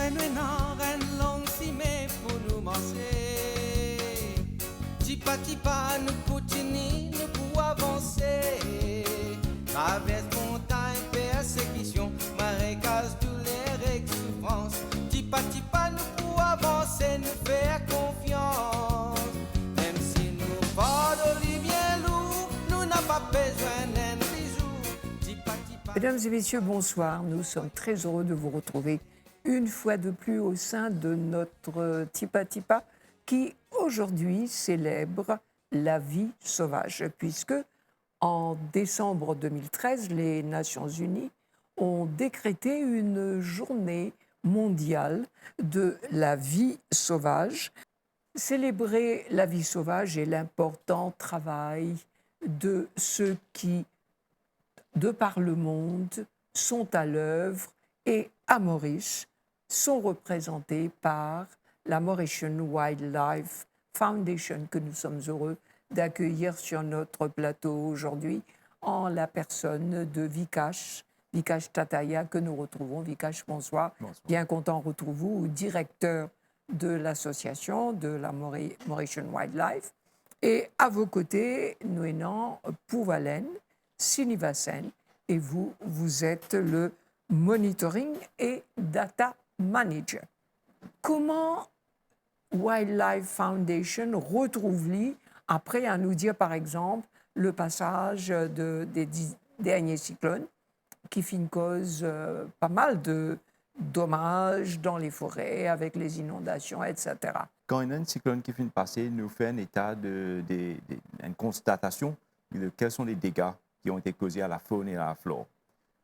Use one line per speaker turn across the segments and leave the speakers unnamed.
Reine long si mais pour nous manger. Tipa tipa nous continue, nous pour avancer. Traverse montagne, persécution, marécage, douleur et souffrance. Tipa tipa nous pour avancer, nous faire confiance. Même si nous pas bien lourd, nous n'a pas besoin d'un bisou. Tipa tipa.
Mesdames et messieurs, bonsoir. Nous sommes très heureux de vous retrouver une fois de plus au sein de notre Tipa Tipa qui aujourd'hui célèbre la vie sauvage, puisque en décembre 2013, les Nations Unies ont décrété une journée mondiale de la vie sauvage. Célébrer la vie sauvage et l'important travail de ceux qui, de par le monde, sont à l'œuvre et à Maurice, sont représentés par la Mauritian Wildlife Foundation que nous sommes heureux d'accueillir sur notre plateau aujourd'hui en la personne de Vikash Tataya que nous retrouvons. Vikash, bonsoir.
Bonsoir.
Bien content de retrouver vous, directeur de l'association de la Mauritian Wildlife. Et à vos côtés, nous avons Pouvalen Sinivasen et vous êtes le monitoring et data manager. Comment Wildlife Foundation retrouve-t-il, après à nous dire par exemple le passage des derniers cyclones qui fit une cause pas mal de dommages dans les forêts avec les inondations, etc.
Quand il y a un cyclone qui finit de passer, nous fait un état une constatation de quels sont les dégâts qui ont été causés à la faune et à la flore.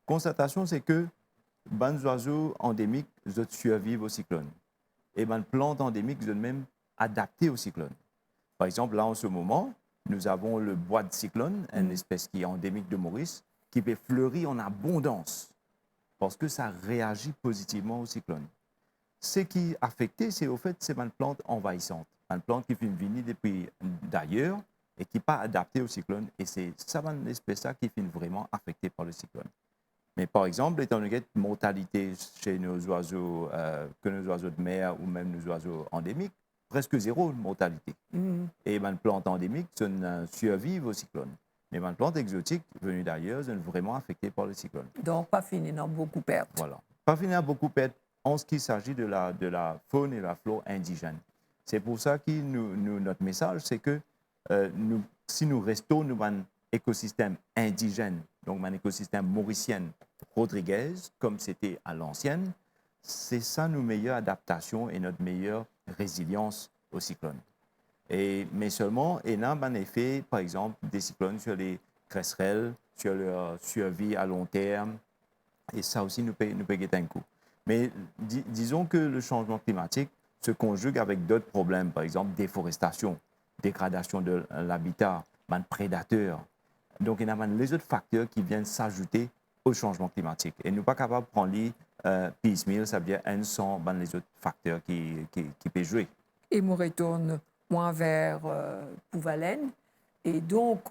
Constatation, c'est que les oiseaux endémiques survivent au cyclone. Et les plantes endémiques sont même adaptées au cyclone. Par exemple, là, en ce moment, nous avons le bois de cyclone, une espèce qui est endémique de Maurice, qui peut fleurir en abondance parce que ça réagit positivement au cyclone. Ce qui est affecté, c'est au fait ces plantes envahissantes, une plante qui finit venir depuis d'ailleurs et qui n'est pas adaptée au cyclone. Et c'est ça, l'espèce qui finit vraiment affectée par le cyclone. Mais par exemple, étant donné la mortalité chez nos oiseaux, que nos oiseaux de mer ou même nos oiseaux endémiques, presque zéro mortalité. Et les plantes endémiques survivent au cyclone. Mais les plantes exotiques venues d'ailleurs sont vraiment affectées par le cyclone.
Donc, pas fini, non, beaucoup perdre.
Voilà. Pas fini à beaucoup perdre en ce qui s'agit de la faune et la flore indigène. C'est pour ça que notre message, c'est que si nous restons dans un écosystème indigène, donc un écosystème mauricien, Rodriguez, comme c'était à l'ancienne, c'est ça nos meilleures adaptations et notre meilleure résilience au cyclone. Mais seulement, il y a un effet, par exemple, des cyclones sur les cresserelles, sur leur survie à long terme, et ça aussi nous peut guetter un coup. Mais disons que le changement climatique se conjugue avec d'autres problèmes, par exemple déforestation, dégradation de l'habitat, prédateurs. Donc, il y a les autres facteurs qui viennent s'ajouter au changement climatique. Et nous ne sommes pas capables de prendre les piecemeal, ça veut dire un sans les autres facteurs qui peuvent jouer.
Et me retourne moins vers Pouvalen. Et donc,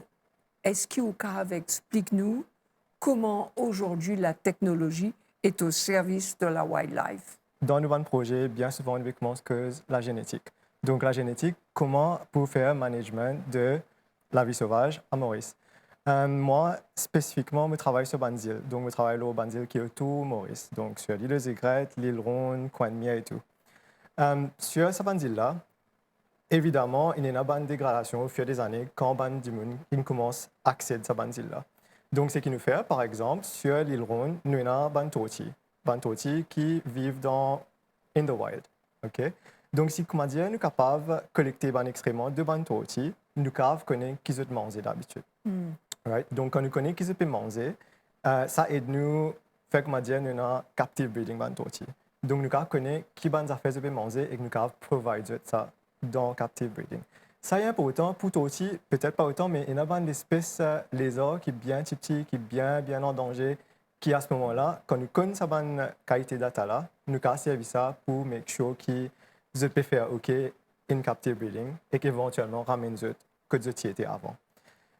est-ce qu'Ukav explique-nous comment aujourd'hui la technologie est au service de la wildlife?
Dans nos projets, bien souvent, on commence que la génétique. Donc, la génétique, comment pour faire le management de la vie sauvage à Maurice. Moi, spécifiquement, je travaille sur Banzil. Donc, je travaille sur Banzil qui est autour de Maurice. Donc, sur l'île de Zégrette, l'île Ronde, Coin de Mia et tout. Sur ce Banzil-là, évidemment, il y a une dégradation au fil des années quand il commence à accéder à ce Banzil-là. Donc, ce qu'il nous fait, par exemple, sur l'île Ronde, nous avons des tortilles qui vivent in the wild. Okay? Donc, si comment dire, nous sommes capables de collecter des excréments de bonnes tortilles, nous sommes capables de connaître qui se manger d'habitude. Right? Donc, quand nous connaissons qui se peut manger, ça aide nous à faire, comment dire, nous avons captive breeding de tortilles. Donc, nous connaissons qui bonnes affaires se peut manger et nous sommes capables de provide ça dans captive breeding. Ça est important pour tortilles, peut-être pas autant, mais il y a une espèce lézard qui est bien petit, qui est bien en danger, qui à ce moment-là, quand nous connaissons cette qualité de data-là, nous avons servi ça pour make sure qu'ils peuvent faire OK in captive breeding et qu'éventuellement ramène que de étaient avant.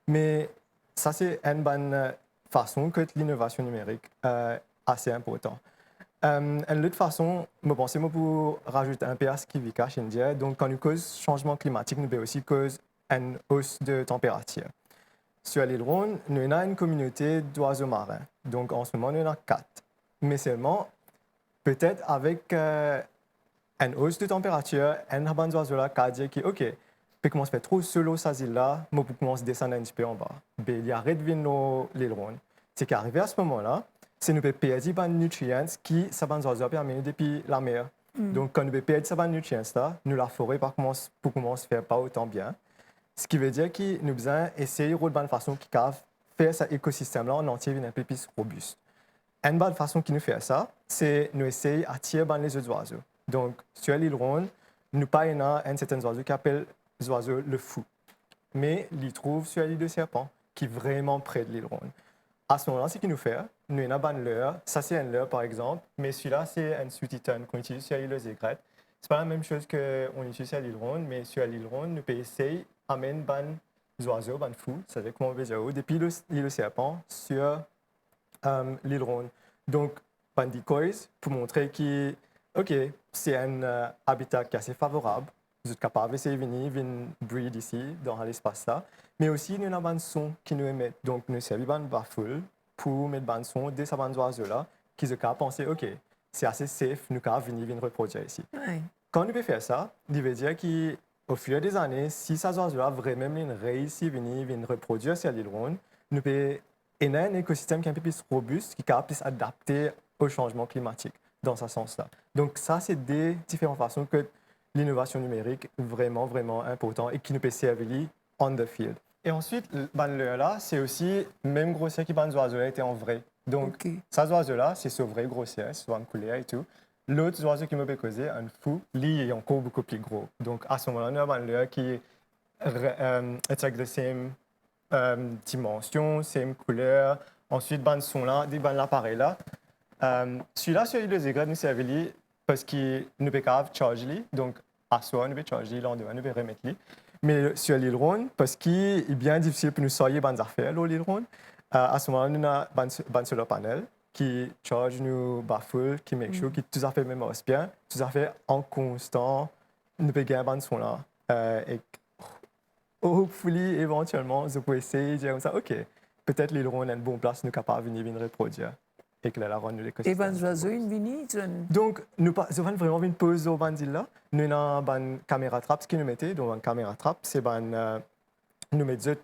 Mais ça, c'est une bonne façon que l'innovation numérique est assez importante. Une autre façon, je pense que pour rajouter un peu à ce qui vit chez India, donc quand nous cause changement climatique, nous peut aussi cause une hausse de température. Sur l'île Ronde, nous avons une communauté d'oiseaux marins. Donc en ce moment, nous en avons 4. Mais seulement, peut-être avec une hausse de température, un haban d'oiseaux là qui a dit que, OK, puis commence à faire trop solo ça là, moi pour commencer à descendre un petit peu en bas. Ben, il y a arrête de l'île Ronde. C'est qu'arrivé à ce moment-là, c'est nous perdre les nutriments qui ça van oiseaux permis depuis la mer. Donc quand nous perdre ces nutriments là, nous la forêt pour commencer à faire pas autant bien. Ce qui veut dire que nous besoin essayer de bonne façon qui faire cet écosystème là en entier un peu plus robuste. Une bonne façon qui nous fait ça, c'est nous essayer d'attirer les autres oiseaux. Donc sur l'île Ronde, nous pas un certain oiseau qui appelle les oiseaux le fou. Mais ils trouvent sur l'île de Serpent, qui est vraiment près de l'île Ronde. À ce moment-là, ce qu'il nous fait, nous avons un leurre. Ça, c'est un leurre, par exemple, mais celui-là, c'est un sous-titan qu'on utilise sur l'île de Zégrette. Ce n'est pas la même chose qu'on utilise sur l'île Ronde, mais sur l'île Ronde, nous pouvons essayer d'amener des oiseaux, des fous, ça veut dire comment on veut dire, depuis l'île de Serpent sur l'île Ronde. Donc, des decoys pour montrer que, OK, c'est un habitat qui est assez favorable. Vous êtes capable d'essayer de venir breed ici, dans l'espace là. Mais aussi, nous avons un son qui nous émet. Donc, nous servons un baffle pour mettre un son de ces oiseaux là qui se capable penser, OK, c'est assez safe, nous pouvons venir reproduire ici.
Oui.
Quand nous pouvons faire ça, il veut dire qu'au fil des années, si ces oiseaux-là vraiment réussissent à venir reproduire sur l'île Ronde, nous pouvons avoir un écosystème qui est un peu plus robuste, qui est capable de s'adapter au changement climatique dans ce sens-là. Donc, ça, c'est des différentes façons que l'innovation numérique est vraiment, vraiment importante et qui nous peut servir on the field. Et ensuite, le là, c'est aussi même grossière que les oiseaux étaient en vrai. Donc, ces oiseaux-là, c'est ce vrai grossière, c'est souvent couleur et tout. L'autre oiseau qui me peut causer, un fou, lui est encore beaucoup plus gros. Donc, à ce moment-là, nous avons le qui est like the same dimension, same couleur. Ensuite, ban son là, des ban l'appareil là. Celui-là, sur l'île de Zégrette, nous servons parce que nous pouvons charger, donc à soi, nous pouvons charger, l'endroit, nous pouvons remettre. Mais sur l'île Ronde, parce qu'il est bien difficile pour nous sortir des affaires, l'île Ronde, à ce moment-là, nous avons un solar panel qui charge nous baffle, qui make sure que tout à fait même bien, tout à fait en constant, nous pouvons gagner un son là. Et hopefully, éventuellement, vous pouvez essayer de dire comme ça, OK, peut-être l'île Ronde est une bonne place, nous sommes capables de venir reproduire. Et que la ronde de l'écosystème.
Et les oiseaux, ils viennent.
Donc, nous avons vraiment une pause au bandit là. Nous avons une caméra trap, ce qui nous mettait. Donc, une caméra trap, c'est nous mettons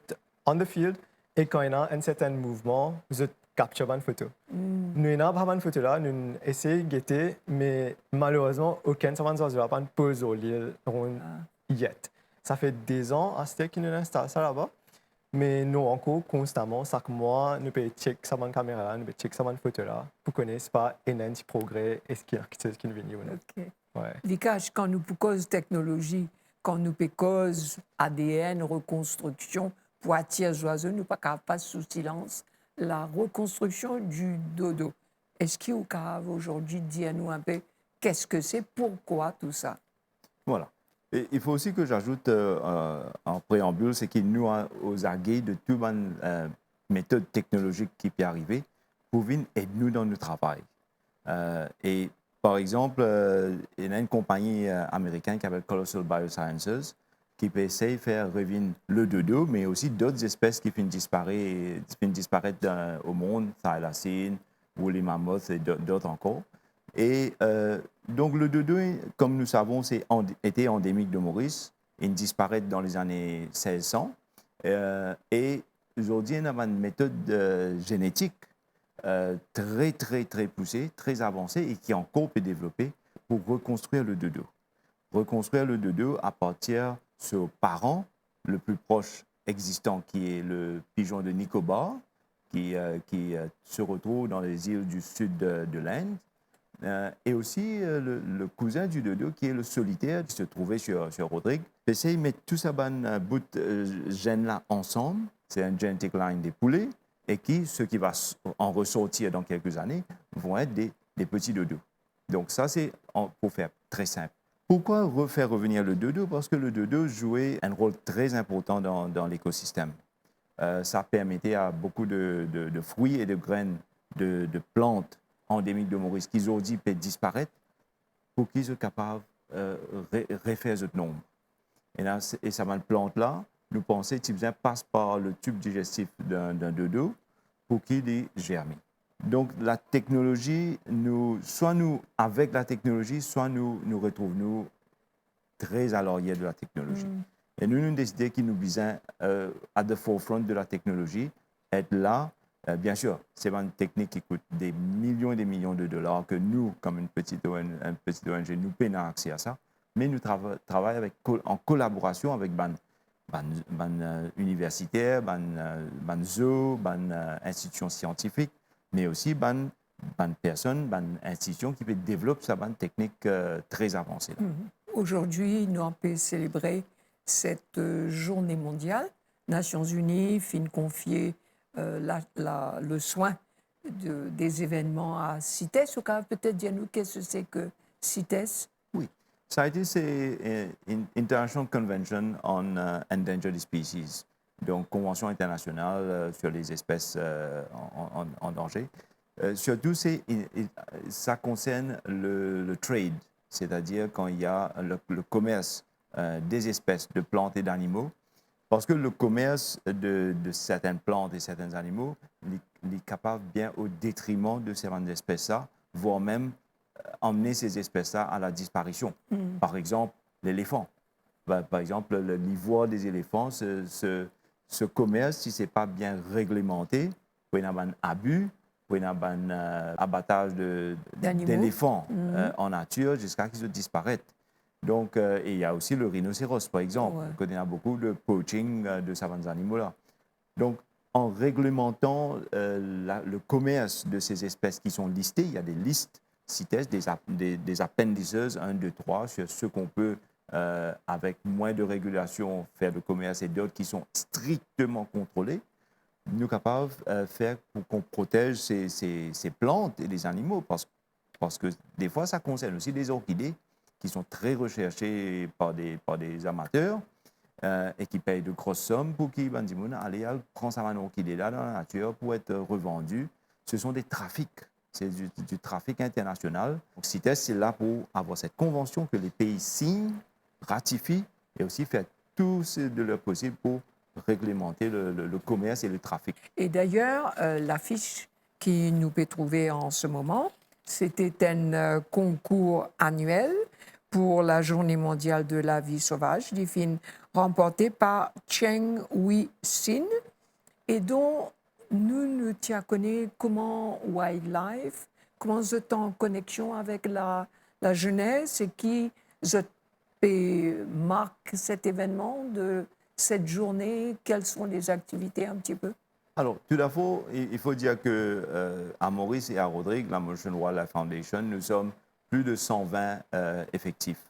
on the field et quand il y a un certain mouvement, nous capturons une photo. Nous avons une photo là, nous essayons de guetter, mais malheureusement, aucun oiseau n'a pas une pause au l'île ronde yet. Ça fait des ans à ce que nous installons ça là-bas. Mais nous, encore constamment, chaque mois, nous pouvons checker sa bonne caméra, nous pouvons checker sa bonne photo là, pour connaître pas un petit progrès et ce qui est venu ou non.
Okay.
Ouais.
Vikash, quand nous cause technologie, quand nous cause ADN, reconstruction, pour attirer les oiseaux, nous pas capable sous silence la reconstruction du dodo. Est-ce qu'il est capable aujourd'hui de dire nous un peu qu'est-ce que c'est, pourquoi tout ça?
Voilà. Et il faut aussi que j'ajoute en préambule, c'est qu'il nous a aux aguets de toutes les méthodes technologiques qui peuvent arriver pour venir aider nous dans notre travail. Et par exemple, il y a une compagnie américaine qui s'appelle Colossal Biosciences qui peut essayer de faire revenir le dodo, mais aussi d'autres espèces qui finissent disparaître au monde, thylacine, ou les mammouths et d'autres encore. Et donc le dodo, comme nous savons, était endémique de Maurice. Il disparaît dans les années 1600. Et aujourd'hui, on a une méthode génétique très, très, très poussée, très avancée et qui encore peut développer pour reconstruire le dodo. Reconstruire le dodo à partir de ce parent le plus proche existant, qui est le pigeon de Nicobar, qui se retrouve dans les îles du sud de l'Inde. Et aussi le cousin du dodo qui est le solitaire qui se trouvait sur Rodrigue. J'essaie de mettre tout ça bout de gène-là ensemble. C'est un genetic line des poulets et ce qui va en ressortir dans quelques années vont être des petits dodos. Donc ça, c'est pour faire très simple. Pourquoi faire revenir le dodo? Parce que le dodo jouait un rôle très important dans l'écosystème. Ça permettait à beaucoup de fruits et de graines de plantes endémiques de Maurice, qu'ils ont dit peut disparaître, pour qu'ils soient capables de refaire ce nombre. Et, là, et ça va plante-là, nous pensons que ça passe par le tube digestif d'un dodo pour qu'il ait germé. Donc la technologie, avec la technologie, soit nous retrouvons très à l'arrière de la technologie. Et nous décidons qu'il nous besoin à the forefront de la technologie, être là. Bien sûr, c'est une technique qui coûte des millions et des millions de dollars que nous, comme un petit ONG, nous peinons accès à ça. Mais nous travaillons en collaboration avec universitaires, zoo, institutions scientifiques, mais aussi personnes, institutions qui peuvent développer sa technique très avancée.
Aujourd'hui, nous avons célébré cette journée mondiale. Nations Unies fin confier le soin des événements à CITES. Ou peut-être dire-nous qu'est-ce que c'est que CITES?
Oui, CITES c'est une International Convention on Endangered Species, donc Convention internationale sur les espèces en danger. Surtout, ça concerne le trade, c'est-à-dire quand il y a le commerce des espèces de plantes et d'animaux. Parce que le commerce de certaines plantes et certains animaux est capable bien au détriment de certaines espèces-là, voire même emmener ces espèces-là à la disparition. Par exemple, l'éléphant. Par exemple, l'ivoire des éléphants, ce commerce, si ce n'est pas bien réglementé, il y a un abus, il y a un abattage d'éléphants en nature jusqu'à qu'ils disparaissent. Donc, et il y a aussi le rhinocéros, par exemple. Il y a beaucoup de poaching de ces animaux-là. Donc, en réglementant le commerce de ces espèces qui sont listées, il y a des listes CITES, des appendices 1, 2, 3 sur ce qu'on peut, avec moins de régulation, faire de commerce et d'autres qui sont strictement contrôlés. Nous sommes capables de faire pour qu'on protège ces plantes et les animaux parce que des fois, ça concerne aussi des orchidées qui sont très recherchés par des amateurs et qui payent de grosses sommes pour qu'ils allez prendre sa orchidée là dans la nature pour être revendue. Ce sont des trafics, c'est du trafic international. Donc, CITES, c'est là pour avoir cette convention que les pays signent, ratifient et aussi faire tout ce de leur possible pour réglementer le commerce et le trafic.
Et d'ailleurs, l'affiche qui nous peut trouver en ce moment, c'était un concours annuel pour la Journée mondiale de la vie sauvage, des films remporté par Cheng Hui Sin, et dont nous tient à connaître comment Wildlife, comment vous êtes en connexion avec la jeunesse et qui marque cet événement de cette journée, quelles sont les activités un petit peu?
Alors, tout d'abord, il faut dire qu'à Maurice et à Rodrigue, la Motion Wildlife Foundation, nous sommes plus de 120 effectifs.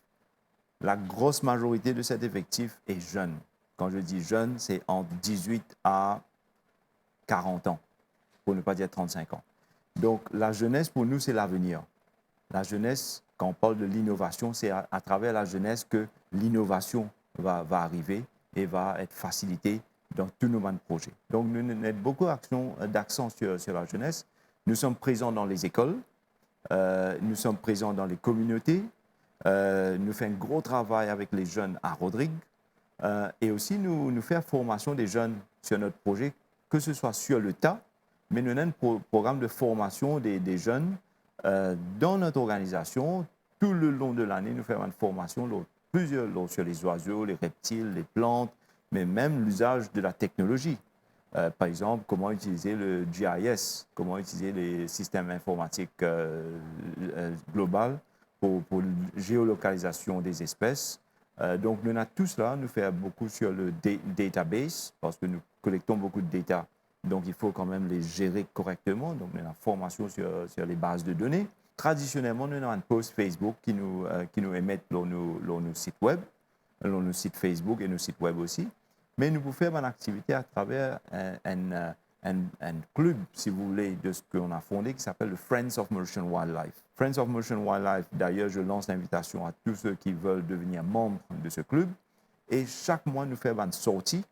La grosse majorité de cet effectif est jeune. Quand je dis jeune, c'est entre 18 à 40 ans, pour ne pas dire 35 ans. Donc, la jeunesse, pour nous, c'est l'avenir. La jeunesse, quand on parle de l'innovation, c'est à travers la jeunesse que l'innovation va arriver et va être facilitée dans tous nos projets. Donc, nous avons beaucoup d'accent sur la jeunesse. Nous sommes présents dans les écoles, nous sommes présents dans les communautés, nous faisons un gros travail avec les jeunes à Rodrigue et aussi nous faisons formation des jeunes sur notre projet, que ce soit sur le tas, mais nous avons un programme de formation des jeunes dans notre organisation. Tout le long de l'année, nous faisons une formation sur les oiseaux, les reptiles, les plantes, mais même l'usage de la technologie. Par exemple, comment utiliser le GIS, comment utiliser les systèmes informatiques globaux pour la géolocalisation des espèces. Donc, nous avons tout cela, nous faisons beaucoup sur le database, parce que nous collectons beaucoup de data, donc il faut quand même les gérer correctement. Donc, nous avons une formation sur les bases de données. Traditionnellement, nous avons un post Facebook qui nous émettent dans nos sites web, dans nos sites Facebook et nos sites web aussi. Mais nous pouvons faire une activité à travers un club, si vous voulez, de ce qu'on a fondé, qui s'appelle le Friends of Mauritian Wildlife. Friends of Mauritian Wildlife, d'ailleurs, je lance l'invitation à tous ceux qui veulent devenir membres de ce club. Et chaque mois, nous faisons une sortie.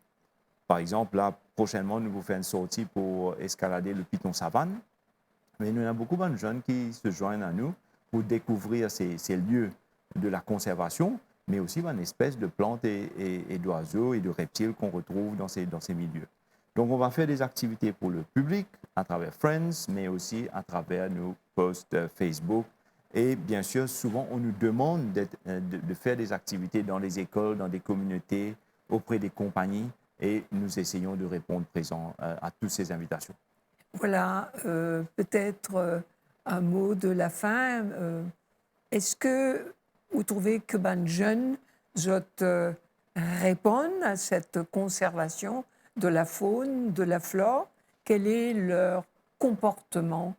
Par exemple, là, prochainement, nous vous faisons une sortie pour escalader le piton savane. Mais il y a beaucoup de jeunes qui se joignent à nous pour découvrir ces lieux de la conservation, mais aussi une espèce de plantes et d'oiseaux et de reptiles qu'on retrouve dans ces milieux. Donc, on va faire des activités pour le public à travers Friends, mais aussi à travers nos posts Facebook. Et bien sûr, souvent, on nous demande de faire des activités dans les écoles, dans des communautés, auprès des compagnies, et nous essayons de répondre présent à toutes ces invitations.
Voilà, peut-être un mot de la fin. Est-ce que vous trouvez que les jeunes répondent à cette conservation de la faune, de la flore? Quel est leur comportement?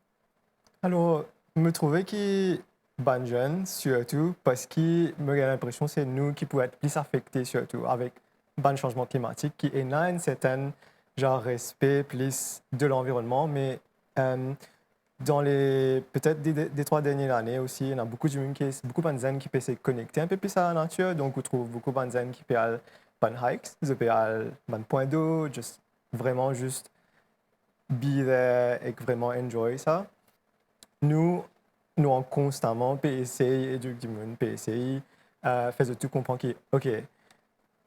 Alors, me trouvais que les jeunes, surtout, parce que me j'ai l'impression que c'est nous qui pouvons être plus affectés, surtout avec le changement climatique, qui est un certain genre respect plus de l'environnement, mais dans les peut-être des 3 dernières années aussi, il y a beaucoup de jeunes qui peuvent se connecter un peu plus à la nature, donc on trouve beaucoup de jeunes qui peuvent aller hikes, ils peuvent aller point d'eau, vraiment juste be there et vraiment enjoy ça. Nous avons constamment essayer d'éduquer le monde, essayer faire tout comprendre que, OK,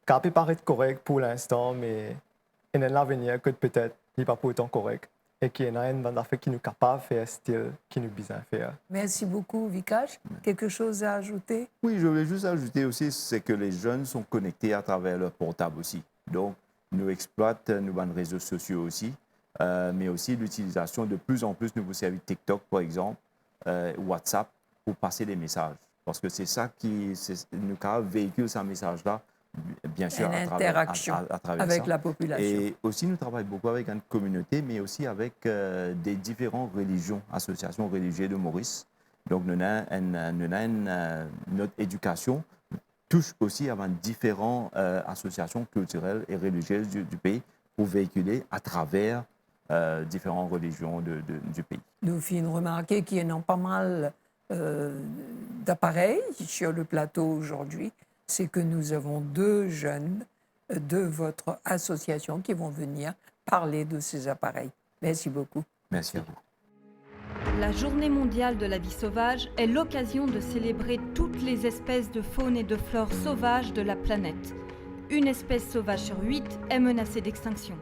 ça peut paraître correct pour l'instant, mais il y a l'avenir que peut-être il n'est pas pour autant correct et qu'il y a une bande d'affaires qui nous capable de faire style, qui nous besoin faire.
Merci beaucoup, Vikash. Quelque chose à ajouter?
Oui, je voulais juste ajouter aussi, c'est que les jeunes sont connectés à travers leur portable aussi. Donc, nous exploitons nos réseaux sociaux aussi, mais aussi l'utilisation de plus en plus de nouveaux services TikTok, par exemple, WhatsApp, pour passer des messages. Parce que c'est ça qui nous véhicule ce message-là, bien sûr, à travers
avec
ça.
la population.
Et aussi, nous travaillons beaucoup avec une communauté, mais aussi avec des différentes religions, associations religieuses de Maurice. Donc, notre éducation touche aussi à différentes associations culturelles et religieuses du pays pour véhiculer à travers différentes religions du pays.
Nous fîmes remarquer qu'il y en a pas mal d'appareils sur le plateau aujourd'hui. C'est que nous avons 2 jeunes de votre association qui vont venir parler de ces appareils. Merci beaucoup.
Merci à vous.
La Journée mondiale de la vie sauvage est l'occasion de célébrer toutes les espèces de faune et de flore sauvages de la planète. Une espèce sauvage sur 8 est menacée d'extinction.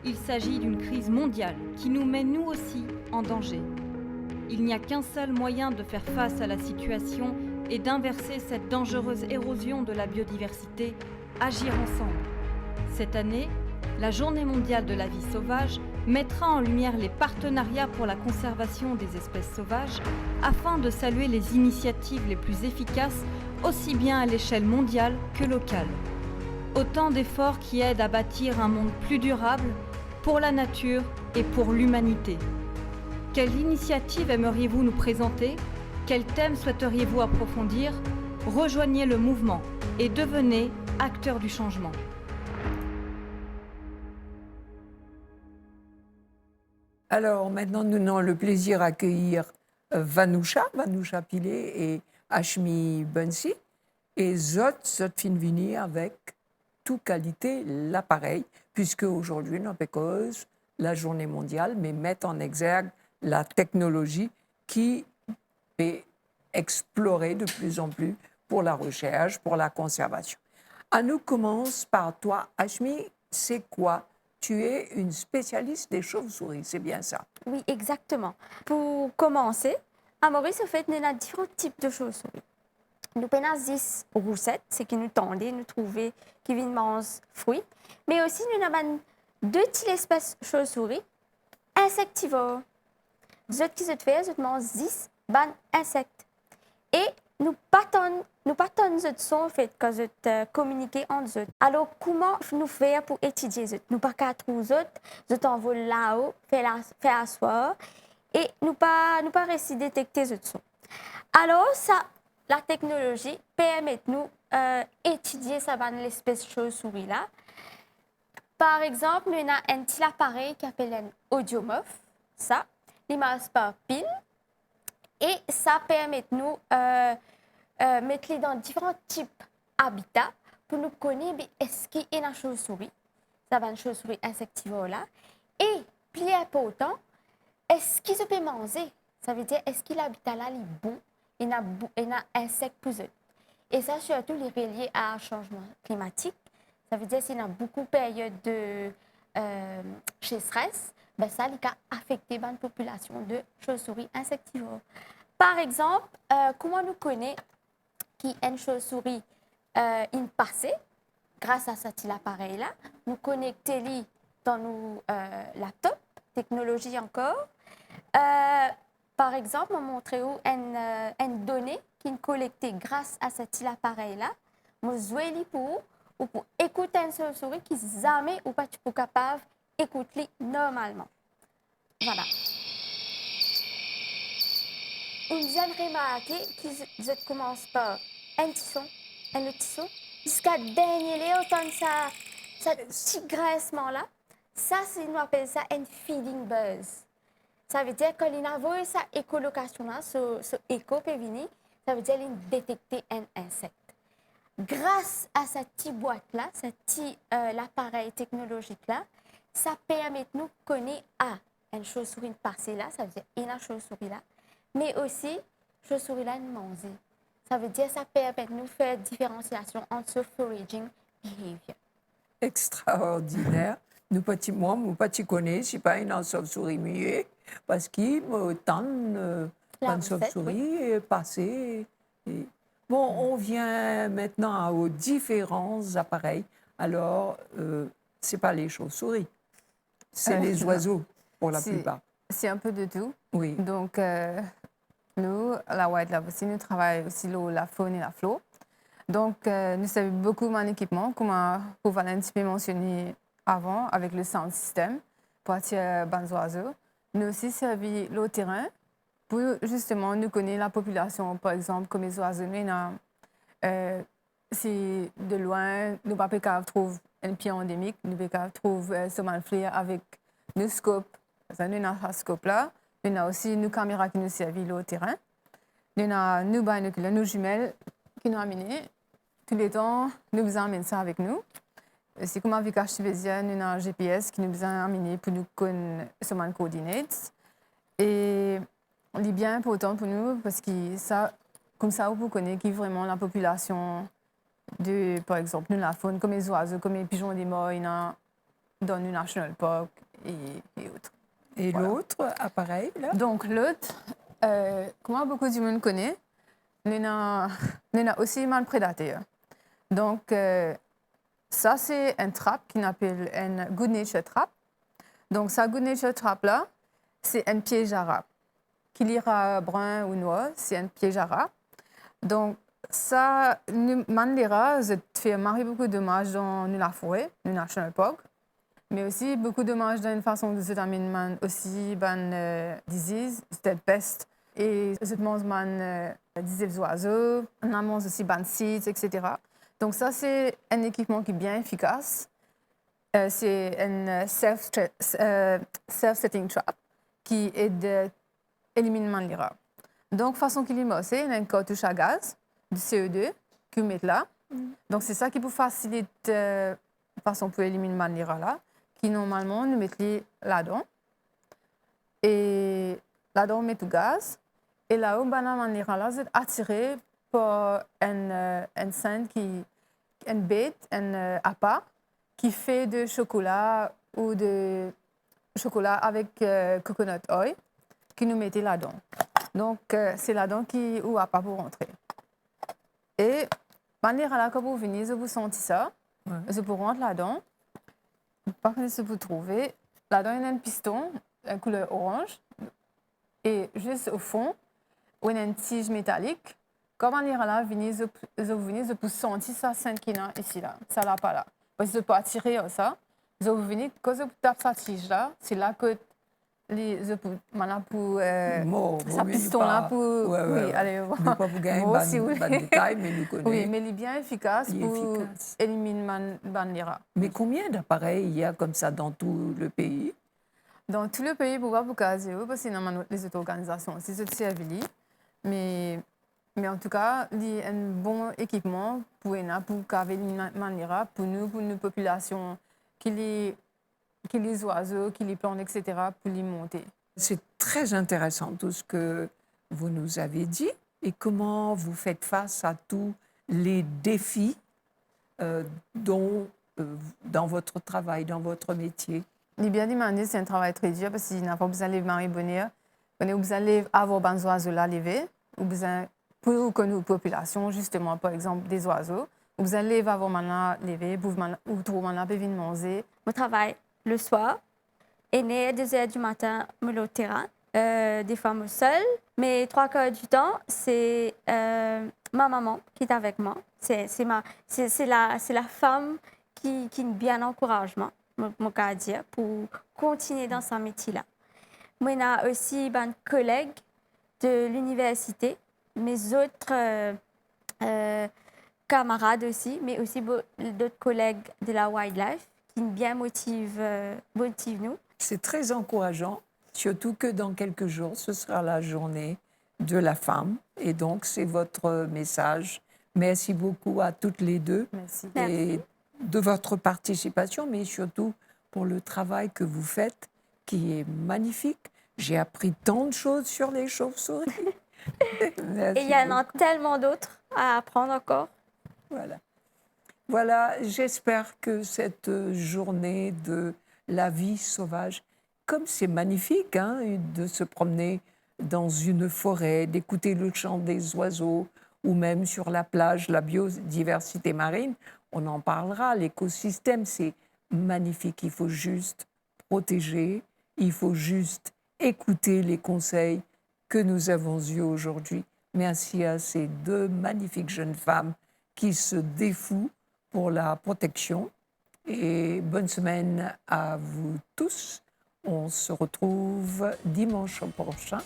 Il s'agit d'une crise mondiale qui nous met nous aussi en danger. Il n'y a qu'un seul moyen de faire face à la situation et d'inverser cette dangereuse érosion de la biodiversité, agir ensemble. Cette année, la Journée mondiale de la vie sauvage mettra en lumière les partenariats pour la conservation des espèces sauvages afin de saluer les initiatives les plus efficaces aussi bien à l'échelle mondiale que locale. Autant d'efforts qui aident à bâtir un monde plus durable pour la nature et pour l'humanité. Quelle initiative aimeriez-vous nous présenter ? Quel thème souhaiteriez-vous approfondir ? Rejoignez le mouvement et devenez acteurs du changement.
Alors maintenant, nous avons le plaisir d'accueillir Vanoucha Pilet et Ashmi Bunsi. Et Zot fin venir avec toute qualité l'appareil, puisque aujourd'hui, nous avons cause la journée mondiale, mais mettre en exergue la technologie qui est explorée de plus en plus pour la recherche, pour la conservation. Nous commence par toi, Ashmi. C'est quoi? Tu es une spécialiste des chauves-souris, c'est bien ça?
Oui, exactement. Pour commencer, à Maurice, en fait, nous avons différents types de chauves-souris. Nous avons 10 roussettes, c'est qui nous tendent, nous trouvent qui viennent manger fruits. Mais aussi, nous avons 2 petites espèces de chauves-souris insectivores. Ceux qui se font, mangent 10 insectes. Et nous partons de son en fait quand je communiquer entre eux. Alors comment nous faire pour étudier eux? Nous pas qu'à trouver eux, je t'envoie là-haut, faire asseoir et nous pas réussir détecter eux son. Alors ça, la technologie permet de nous étudier ça dans l'espèce de chauve-souris là. Par exemple, nous avons un petit appareil qui s'appelle un audiomorphe. Ça, il marche par pile et ça permet de nous mettre-les dans différents types d'habitats pour nous connaître est-ce qu'il y a une chauve-souris, ça va une chauve-souris insectivore là. Et, plus important, est-ce qu'il se peut manger? Ça veut dire, est-ce qu'il habite là, il est bon, il a insectes pour eux. Et ça, surtout, les relié à un changement climatique. Ça veut dire, s'il y a beaucoup de périodes de sécheresse, ben ça, il a affecté la population de chauves-souris insectivores. Par exemple, comment nous connaissons qui est une chauve-souris in passé, grâce à cet appareil-là, nous connectons dans nos laptops, technologie encore. Par exemple, on montre une donnée qui est collectée grâce à cet appareil-là. Nous jouons pour écouter une chauve-souris qui jamais ou pas capable d'écouter normalement. Voilà. Une vient remarquer que commence par un petit son, un autre son, jusqu'à dernier entendre ça petit graissement-là. Ça, nous appelle ça un feeding buzz. Ça veut dire que l'inavoue sa écolocation-là, ce écho peut venir, ça veut dire qu'il détecter un insecte. Grâce à cette petite boîte-là, l'appareil technologique-là, ça permet de nous connaître une chauve-souris passée-là, ça veut dire une chauve-souris-là, mais aussi chauve-souris-là une manger. Ça veut dire ça permet de nous faire différenciation entre foraging behavior.
Extraordinaire. Moi, je ne connais pas une chauve-souris muet parce qu'il me tente une chauve-souris passée. Bon, on vient maintenant aux différents appareils. Alors, ce n'est pas les chauves-souris, c'est les oiseaux pour la plupart.
C'est un peu de tout.
Oui.
Donc, nous, à la White Lab aussi, nous travaillons aussi la faune et la flore. Donc, nous savons beaucoup mon équipement, comme Valentin un petit peu mentionné avant, avec le sound system pour attirer les oiseaux. Nous aussi servi le terrain pour justement nous connaître la population, par exemple, comme les oiseaux. Si de loin, nous ne pouvons pas trouver un pied endémique, nous ne pouvons pas trouver ce malfleur avec nos scopes. Nous avons un scope là. Nous avons aussi nos caméras qui nous servent au terrain. Nous avons nos binoculars, nos jumelles qui nous amènent. Tous les temps, nous amenons ça avec nous. C'est comme avec Archivisia, nous avons un GPS qui nous a amené pour nous connaître les coordinates. Et c'est bien important pour nous parce que ça, comme ça, vous connaissez vraiment la population de, par exemple, nous, la faune, comme les oiseaux, comme les pigeons des morts dans le National Park et autres.
Et voilà. L'autre appareil, là?
Donc, l'autre, comment beaucoup de monde connaît, nous avons aussi un prédateur. Donc, ça, c'est un trap qu'on appelle un Good Nature Trap. Donc, ça, Good Nature Trap-là, c'est un piège à rats. Qu'il ira brun ou noir, c'est un piège à rats. Donc, ça, les rats, ça fait beaucoup de dommages dans la forêt, le National Park. Mais aussi beaucoup de dommages dans une façon de se terminer aussi des diseases, c'est peste. Et se mange des oiseaux, on mange aussi des seeds, etc. Donc ça, c'est un équipement qui est bien efficace. C'est un self-setting trap qui aide à éliminer les rats. Donc, façon qu'il est c'est un cartouche à gaz, du CO2, qu'on met là. Donc, c'est ça qui peut faciliter la façon pour éliminer les rats là, qui normalement nous mettons là-dedans. Et là-dedans, on met du gaz. Et là-haut, les rats là, c'est attiré par un scène une bête, un appât, qui fait de chocolat ou de chocolat avec coconut oil, qui nous mettait là-dedans. Donc, c'est là-dedans où appât pour rentrer. Et les rats là, quand vous venez, vous sentez ça, vous rentrez là-dedans. Par contre, vous trouvez, là-dedans, il y a un piston, de couleur orange, et juste au fond, où il y a une tige métallique. Quand les rats là viennent, vous pouvez sentir ça, scène qui est ici, là. Ça là, pas là. Parce que vous pouvez attirer ça. Vous venez, quand vous tapez cette tige là, c'est là que ça piston là pour oui, allez
nous pas vous gagner de détails, mais nous connaissons.
Oui, mais il est bien efficace pour éliminer les rats.
Mais combien d'appareils il y a comme ça dans tout le pays?
Dans tout le pays, pour vous caser, parce que les autres organisations aussi se servent. Mais en tout cas, il y a un bon équipement pour éliminer les rats, pour nos populations, qui les oiseaux, qui les plantes, etc., pour les monter.
C'est très intéressant tout ce que vous nous avez dit et comment vous faites face à tous les défis dans votre travail, dans votre métier.
Les bien demandé, c'est un travail très dur parce qu'il n'a pas besoin de marie bonheur. Vous allez avoir des oiseaux là lever, ou besoin pour connaître une population, justement, par exemple, des oiseaux. Vous allez avoir maintenant lever, ou trouver maintenant pour venir manger.
Je travaille le soir, et né à 2 heures du matin, je suis au terrain. Des fois, je suis seule, mais 3/4 du temps, c'est ma maman qui est avec moi. C'est la femme qui me bien encouragement, mon cas dire, pour continuer dans ce métier-là. Moi, il y a aussi des collègues de l'université, mes autres camarades aussi, mais aussi d'autres collègues de la wildlife qui bien motivent nous.
C'est très encourageant, surtout que dans quelques jours, ce sera la journée de la femme. Et donc, c'est votre message. Merci beaucoup à toutes les deux.
Merci.
Et de votre participation, mais surtout pour le travail que vous faites, qui est magnifique. J'ai appris tant de choses sur les chauves-souris.
Et il y en a tellement d'autres à apprendre encore.
Voilà, j'espère que cette journée de la vie sauvage, comme c'est magnifique de se promener dans une forêt, d'écouter le chant des oiseaux, ou même sur la plage, la biodiversité marine, on en parlera, l'écosystème, c'est magnifique. Il faut juste protéger, il faut juste écouter les conseils que nous avons eus aujourd'hui. Merci à ces 2 magnifiques jeunes femmes qui se défouent pour la protection. Et bonne semaine à vous tous. On se retrouve dimanche prochain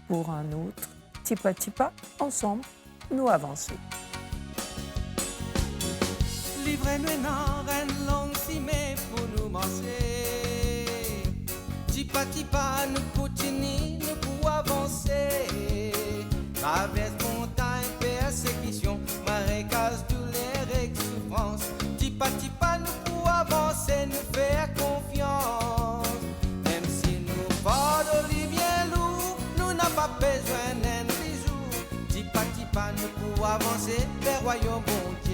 pour un autre Tipa Tipa. Ensemble, nous avancer.
Livrez-nous dans une longue cimée pour nous manger. Tipa Tipa, nous continuons, nous pour avancer. Traverse montagne, persécution, marécage, douleur et souffrance. Tipa Tipa, nous pour avancer, nous faire confiance. Même si nous portons les bien lourd, nous n'avons pas besoin d'un bisou. Tipa Tipa, nous pour avancer vers royaume bon Dieu.